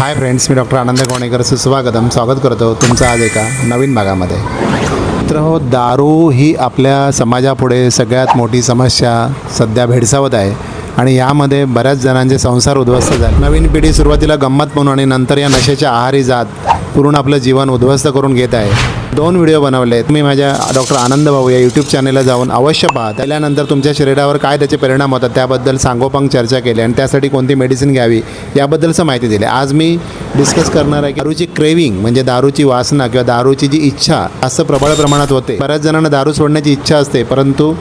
Hi friends, मी doctor आनंद गोणेकर स्वागत करतो तुमचं आज एका नवीन भागामध्ये. मित्रहो, दारू ही आपल्या समाजापुढे सगळ्यात मोठी समस्या सध्या भेडसावत आहे आणि यामध्ये बऱ्याच जणांचे संसार उद्ध्वस्त झाले. नवीन पिढी सुरुवातीला गंमत म्हणून आणि नंतर या नशेच्या आहारी जात पूर्ण आपलं जीवन उद्ध्वस्त करून घेत आहे. 2 व्हिडिओ बनवले. तुम्ही माझ्या डॉक्टर आनंद भाऊ या यूट्यूब चॅनलला जाऊन अवश्य पहा. त्यानंतर तुमच्या शरीरावर काय त्याचे परिणाम होतात त्याबद्दल सांगोपांग चर्चा केली आणि त्यासाठी कोणती मेडिसिन घ्यावी याबद्दलचं माहिती दिली. आज मी डिस्कस करणार आहे की दारूची क्रेविंग म्हणजे दारूची वासना किंवा दारूची जी इच्छा असं प्रबळ प्रमाणात होते. बऱ्याच जणांना दारू सोडण्याची इच्छा असते, परंतु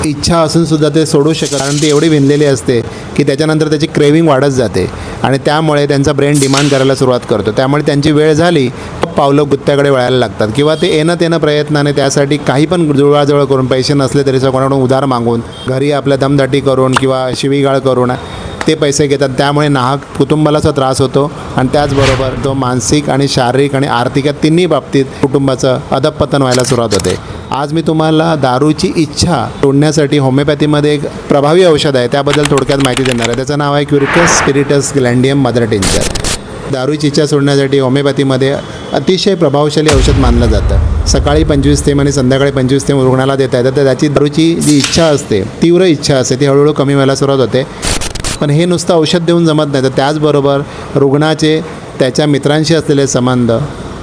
इच्छा असूनसुद्धा ते सोडू शकत कारण ती एवढी भिनलेली असते की त्याच्यानंतर त्याची क्रेविंग वाढत जाते आणि त्यामुळे त्यांचा ब्रेन डिमांड करायला सुरुवात करतो. त्यामुळे त्यांची वेळ झाली पावलं गुत्त्याकडे वळायला लागतात किंवा ते येणं प्रयत्नाने त्यासाठी काही पण जुळवाजुळव करून पैसे नसले तरी कोणाकडून उधार मागून घरी आपल्या दमदाटी करून किंवा शिवीगाळ करून ते पैसे घेतात. त्यामुळे नाहक कुटुंबालाचा त्रास होतो आणि त्याचबरोबर तो मानसिक आणि शारीरिक आणि आर्थिक या तिन्ही बाबतीत कुटुंबाचं अधःपतन व्हायला सुरुवात होते. आज मी तुम्हाला दारूची इच्छा सोडण्यासाठी होमिओपॅथीमध्ये एक प्रभावी औषध आहे त्याबद्दल थोडक्यात माहिती देणार आहे. त्याचं नाव आहे क्युरिकस स्पिरिटस ग्लँडियम मदर टिंचर. दारूची इच्छा सोडण्यासाठी होमिओपॅथीमध्ये अतिशय प्रभावशाली औषध मानलं जातं. सकाळी 25 थेंब आणि संध्याकाळी 25 थेंब रुग्णाला देता येतं. तर त्याची दारूची जी इच्छा असते, तीव्र इच्छा असते, ती हळूहळू कमी व्हायला सुरुवात होते. पण हे नुसतं औषध देऊन जमत नाही. तर त्याचबरोबर रुग्णाचे त्याच्या मित्रांशी असलेले संबंध,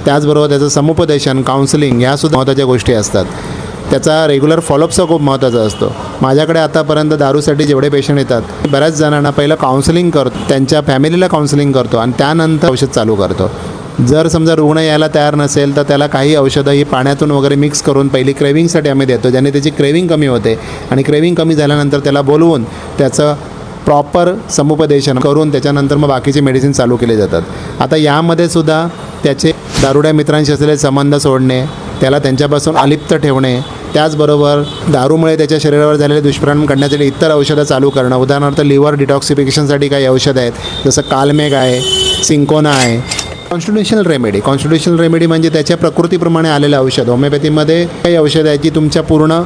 त्याचबरोबर त्याचं समुपदेशन, काउन्सिलिंग ह्यासुद्धा महत्त्वाच्या गोष्टी असतात. त्याचा रेग्युलर फॉलोअपचा खूप महत्त्वाचा असतो. माझ्याकडे आतापर्यंत दारूसाठी जेवढे पेशंट येतात बऱ्याच जणांना पहिलं काउन्सिलिंग करतो, त्यांच्या फॅमिलीला काउन्सिलिंग करतो आणि त्यानंतर औषध चालू करतो. जर समजा रुग्ण यायला तयार नसेल तर त्याला काही औषधं ही पाण्यातून वगैरे मिक्स करून पहिली क्रेविंगसाठी आम्ही देतो, ज्याने त्याची क्रेविंग कमी होते आणि क्रेविंग कमी झाल्यानंतर त्याला बोलवून त्याचं प्रॉपर समुपदेशन करून त्याच्यानंतर मग बाकीचे मेडिसिन चालू केले जातात. आता यामध्ये सुद्धा त्याचे दारुड्या मित्रांशी असलेले संबंध सोडणे, त्याला त्यांच्यापासून अलिप्त ठेवणे, त्याचबरोबर दारूमुळे त्याच्या शरीरावर झालेले दुष्परिणाम करण्यासाठी इतर औषधं चालू करणं. उदाहरणार्थ लिव्हर डिटॉक्सिफिकेशनसाठी काही औषधं आहेत, जसं कालमेग आहे, सिंकोना आहे. कॉन्स्टिट्यूशनल रेमेडी म्हणजे त्याच्या प्रकृतीप्रमाणे आलेलं औषध. होमिओपॅथीमध्ये काही औषधं आहेत जी तुमच्या पूर्ण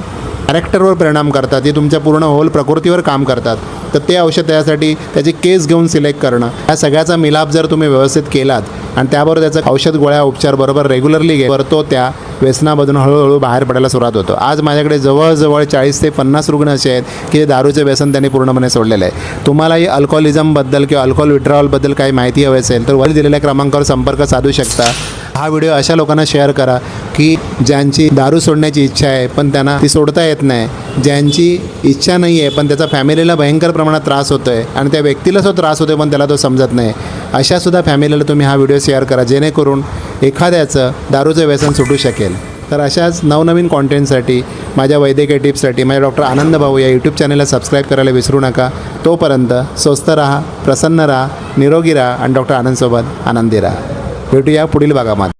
कॅरेक्टरवर परिणाम करतात, ती तुमच्या पूर्ण होल प्रकृतीवर काम करतात. तर ते औषध त्यासाठी त्याची केस घेऊन सिलेक्ट करणं, या सगळ्याचा मिलाप जर तुम्ही व्यवस्थित केलात आणि त्याबरोबर त्याचं औषध गोळ्या उपचार बरोबर रेग्युलरली घे, तो त्या व्यसनामधून हळूहळू बाहेर पडायला सुरुवात होतो. आज माझ्याकडे जवळजवळ 40 ते 50 रुग्ण असे आहेत की दारूचे व्यसन त्यांनी पूर्णपणे सोडलेलं आहे. तुम्हालाही अल्कोहोलिझमबद्दल किंवा अल्कोहोल विड्रॉवलबद्दल काही माहिती हवी असेल तर वर दिलेल्या क्रमांकावर संपर्क साधू शकता. हा व्हिडिओ अशा लोकांना शेअर करा की ज्यांची दारू सोडण्याची इच्छा आहे पण त्यांना ती सोडता येत नाही, ज्यांची इच्छा नाही आहे पण त्याचा फॅमिलीला भयंकर प्रमाणात त्रास होतो आहे आणि त्या व्यक्तीला तो त्रास होतो पण त्याला तो समजत नाही. अशासुद्धा फॅमिलीला तुम्ही हा व्हिडिओ शेअर करा जेणेकरून एखाद्याचं दारूचं व्यसन सुटू शकेल. तर अशाच नवनवीन कॉन्टेंटसाठी, माझ्या वैद्यकीय टिप्ससाठी माझ्या डॉक्टर आनंद भाऊ या यूट्यूब चॅनलला सबस्क्राईब करायला विसरू नका. तोपर्यंत स्वस्थ राहा, प्रसन्न राहा, निरोगी राहा आणि डॉक्टर आनंदसोबत आनंदी राहा. भेटूया पुढील भागामध्ये.